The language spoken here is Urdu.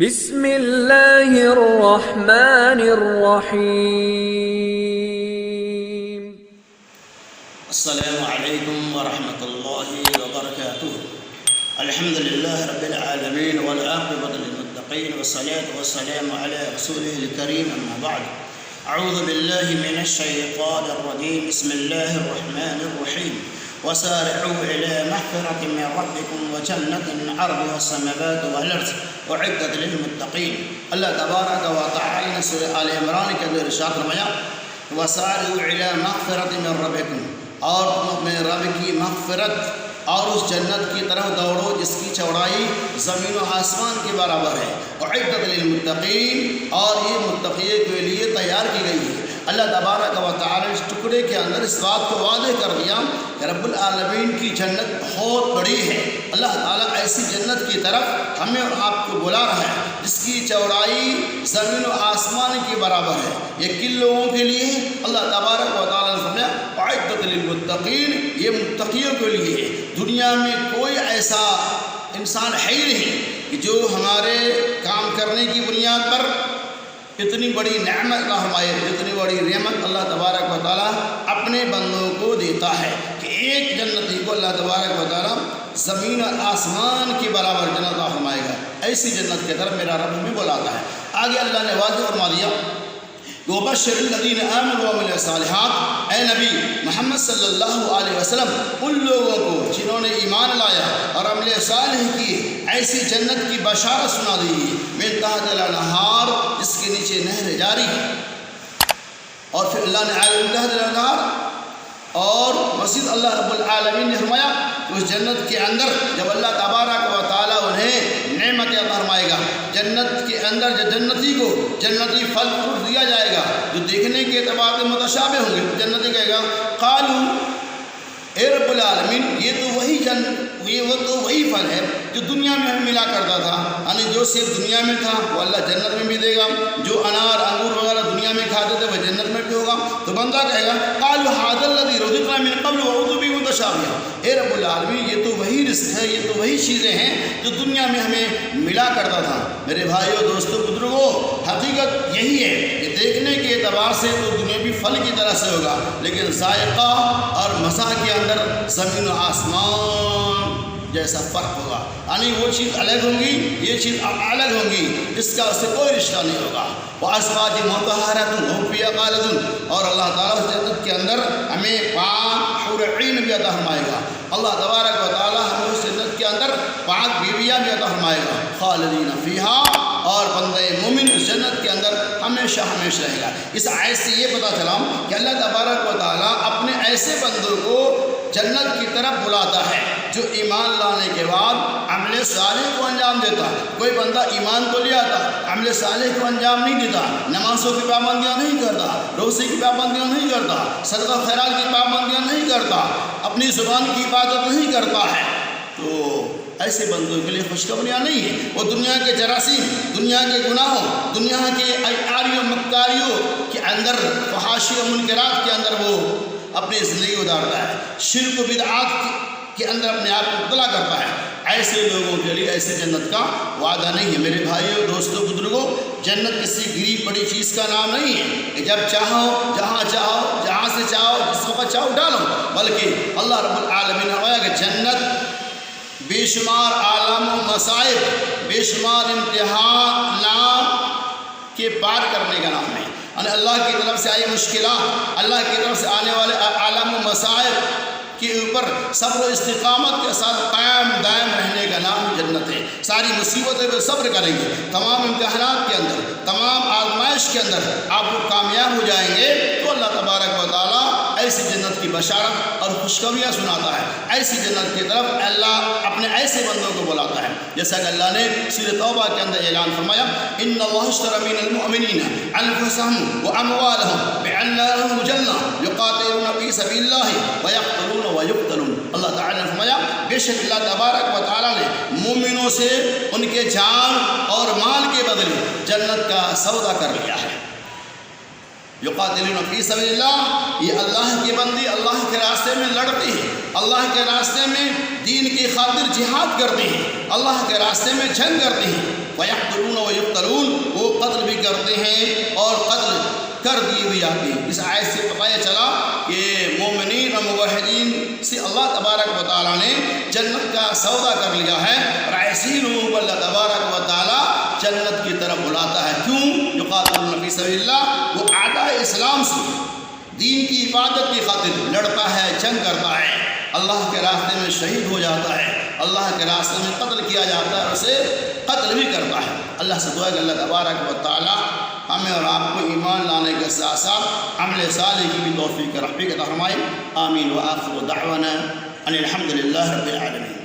بسم اللہ الرحمن الرحیم۔ السلام علیکم ورحمۃ اللہ وبرکاتہ۔ الحمد للہ رب العالمین والعاقبۃ للمتقین والصلاة والسلام علی رسولہ الکریم، اما بعد، اعوذ باللہ من الشیطان الرجیم، بسم اللہ الرحمن الرحیم۔ وسارعوا إلى مغفرة من ربكم وجنة عرضها السماوات والأرض أعدت للمتقين۔ اللہ تبارک و تعالی نے سورہ آل عمران کے اندر ارشاد فرمایا، وسارعوا إلى مغفرة من ربكم، اور تم اپنے رب کی مغفرت اور اس جنت کی طرف دوڑو جس کی چوڑائی زمین و آسمان کے برابر ہے، اعدت للمتقین، اور یہ متقیوں کے لیے تیار کی گئی ہے۔ اللہ تبارک و تعالی اس ٹکڑے کے اندر اس بات کو واضح کر دیا کہ رب العالمین کی جنت بہت بڑی ہے۔ اللہ تعالیٰ ایسی جنت کی طرف ہمیں اور آپ کو بلا رہا ہے جس کی چوڑائی زمین و آسمان کے برابر ہے۔ یہ کن لوگوں کے لیے ہے؟ اللہ تبارک و تعالیٰ نے فرمایا اعدت للمتقین، یہ متقیوں کے لیے ہے۔ دنیا میں کوئی ایسا انسان ہے ہی نہیں کہ جو ہمارے کام کرنے کی بنیاد پر اتنی بڑی نعمت اللہ فرمائے، اتنی بڑی نعمت اللہ تبارک و تعالیٰ اپنے بندوں کو دیتا ہے کہ ایک جنتی کو اللہ تبارک و تعالیٰ زمین اور آسمان کے برابر جنت عطا فرمائے گا۔ ایسی جنت کی طرف میرا رب ہمیں بلاتا ہے۔ آگے اللہ نے واضح فرما دیا، وَبَشِّرِ الَّذِينَ آمَنُوا وَعَمِلُوا الصَّالِحَاتِ، اے نبی محمد صلی اللہ علیہ وسلم ان لوگوں کو جنہوں نے ایمان لایا اور عمل صالح کی، ایسی جنت کی بشارت سنا دی، مِن تحتہا الانہار، جس کے نیچے نہر جاری ہے۔ اور پھر اللہ نے مِن تحتہا الانہار، اور مزید اللہ رب العالمین نے فرمایا کہ اس جنت کے اندر جب اللہ تبارک و تعالیٰ انہیں نعمت عطا فرمائے گا، جنت کے اندر جو جنتی کو جنتی پھل فروٹ دیا جائے گا جو دیکھنے کے اعتبار سے متشابہ ہوں گے، جنتی کہے گا قالوا، اے رب العالمین یہ تو وہی پھل ہے جو دنیا میں ہمیں ملا کرتا تھا، یعنی جو صرف دنیا میں تھا وہ اللہ جنت میں بھی دے گا، جو انار انگور وغیرہ دنیا میں کھاتے تھے وہ جنت میں بھی ہوگا۔ تو بندہ کہے گا قالوا ھذا الذی رزقنا من قبل وأوتوا به متشابہا، اے رب العالمین یہ تو وہی رزق ہے، یہ تو وہی چیزیں ہیں جو دنیا میں ہمیں ملا کرتا تھا۔ میرے بھائیوں، دوستوں، بزرگوں، حقیقت یہی ہے کہ دیکھنے کے اعتبار سے تو دنیاوی پھل کی طرح سے ہوگا، لیکن ذائقہ اور مزہ کے اندر زمین و آسمان جیسا فرق ہوگا، یعنی وہ چیز الگ ہوگی، یہ چیز الگ ہوگی، اس کا اس سے کوئی رشتہ نہیں ہوگا۔ وَأَزْوَاجٍ مُطَهَّرَةٍ هُمْ فِيهَا خَالِدُونَ، اور اللہ تعالیٰ اس جنت کے اندر ہمیں پاک حور عین بھی عطا فرمائے گا۔ اللہ تبارک و تعالیٰ ہمیں اس جنت کے اندر پاک بیویاں بھی عطا فرمائے گا، خالدین فیہا، اور بندہ مومن اس جنت کے اندر ہمیشہ ہمیشہ رہے گا۔ اس آیت سے یہ پتہ چلا کہ اللہ تبارک و تعالیٰ اپنے ایسے بندوں کو جنت کی طرف بلاتا ہے جو ایمان لانے کے بعد عمل صالح کو انجام دیتا۔ کوئی بندہ ایمان تو لے آتا، عمل صالح کو انجام نہیں دیتا، نمازوں کی پابندیاں نہیں کرتا، روزے کی پابندیاں نہیں کرتا، صدقہ خیرات کی پابندیاں نہیں کرتا، اپنی زبان کی عبادت نہیں کرتا ہے، تو ایسے بندوں کے لیے خوشخبریاں نہیں ہیں۔ وہ دنیا کے جراثیم، دنیا کے گناہوں، دنیا کے عیاریوں مکاریوں کے اندر، فحاشی و منکرات کے اندر وہ اپنی زندگی گزارتا ہے، شرک و بدعات کے اندر اپنے آپ کو مبتلا کرتا ہے۔ ایسے لوگوں کے لیے ایسے جنت کا وعدہ نہیں ہے۔ میرے بھائیوں، دوستوں، بزرگوں، جنت کسی گری پڑی چیز کا نام نہیں ہے کہ جب چاہو، جہاں چاہو، جہاں سے چاہو، جس وقت چاہو ڈالو، بلکہ اللہ رب العالمین نے فرمایا کہ جنت بے شمار عالم و مصائب، بے شمار امتحانات کے پار کرنے کا نام ہے، یعنی اللہ کی طرف سے آئی مشکلات، اللہ کی طرف سے آنے والے عالم و مصائب کے اوپر صبر و استقامت کے ساتھ قائم دائم رہنے کا نام جنت ہے۔ ساری مصیبتیں پہ صبر کریں گے، تمام امتحانات کے اندر، تمام آزمائش کے اندر آپ لوگ کامیاب ہو جائیں گے، تو اللہ تبارک و تعالیٰ ایسی جنت کی بشارت اور خوشخبریاں سناتا ہے۔ ایسی جنت کی طرف اللہ اپنے ایسے بندوں کو بلاتا ہے، جیسا کہ اللہ نے سورۃ توبہ کے اندر اعلان فرمایا، ان اللہ اشتری من المؤمنین انفسهم واموالهم بان لهم الجنہ یقاتلون فی سبیل اللہ ویقتلون ویقتلون۔ اللہ تعالیٰ نے فرمایا بے شک اللہ تبارک و تعالیٰ نے مومنوں سے ان کے جان اور مال کے بدلے جنت کا سودا کر لیا ہے۔ یقاتلون فی سبیل اللہ، یہ اللہ کے بندے اللہ کے راستے میں لڑتے ہیں، اللہ کے راستے میں دین کی خاطر جہاد کرتے ہیں، اللہ کے راستے میں جنگ کرتے ہیں۔ وَيَقْتُلُونَ کرتے ہیں اور قتل کر دیے بھی جاتے ہیں۔ اس آیت سے پتہ یہ چلا کہ مومنین اور موحدین سے اللہ تبارک و تعالیٰ نے جنت کا سودا کر لیا ہے، اور ایسی لوگوں کو اللہ تبارک و تعالیٰ جنت کی طرف بلاتا ہے۔ کیوں؟ یقاتلون فی سبیل اللہ، وہ اعداء اسلام سے دین کی عبادت کی خاطر لڑتا ہے، جنگ کرتا ہے، اللہ کے راستے میں شہید ہو جاتا ہے، اللہ کے راستے میں قتل کیا جاتا ہے، اور اسے قتل بھی کرتا ہے۔ اللہ سے دعا ہے کہ اللہ تبارک و تعالیٰ ہمیں اور آپ کو ایمان لانے کے ساتھ ساتھ عمل صالح کی بھی توفیق عطا فرمائے۔ آمین۔ وآخر دعوانا ان الحمد للہ رب العالمین۔